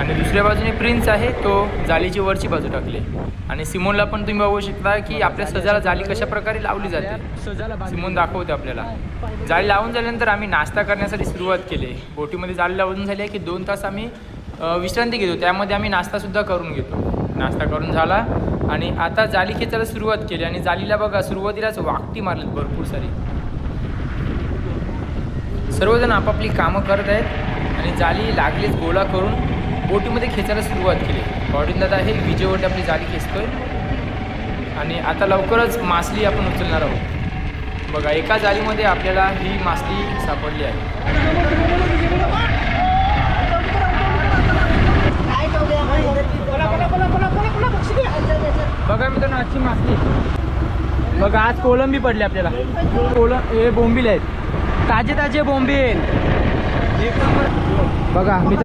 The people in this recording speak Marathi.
आणि दुसऱ्या बाजूने प्रिन्स आहे, तो जाळीची वरची बाजू टाकली. आणि सिमोनला पण तुम्ही बघू शकता की आपल्या सजाला जाळी कशा प्रकारे लावली जाते. सिमोन दाखवते आपल्याला. जाळी लावून झाल्यानंतर आम्ही नाश्ता करण्यासाठी सुरुवात केली. बोटीमध्ये जाळी लावून झाली आहे की 2 तास आम्ही विश्रांती घेतो, त्यामध्ये आम्ही नाश्तासुद्धा करून घेतो. नाश्ता करून झाला आणि आता जाळी खेचायला सुरुवात केली. आणि जाळीला बघा सुरुवातीलाच वाकटी मारलीत भरपूर सारी. सर्वजण आपापली कामं करत आहेत आणि जाळी लागलीच गोळा करून बोटीमध्ये खेचायला सुरुवात केली. गॉर्डिनदादा आहे विजेवरती आपली जाळी खेचतोय आणि आता लवकरच मासली आपण उचलणार आहोत. बघा एका जाळीमध्ये आपल्याला ही मासली सापडली आहे. बघा मित्रांनो आजची मासली बघा. आज कोलंबी पडली आपल्याला. हे बोंबील आहेत, ताजे ताजे बोंबील बघा मित्र.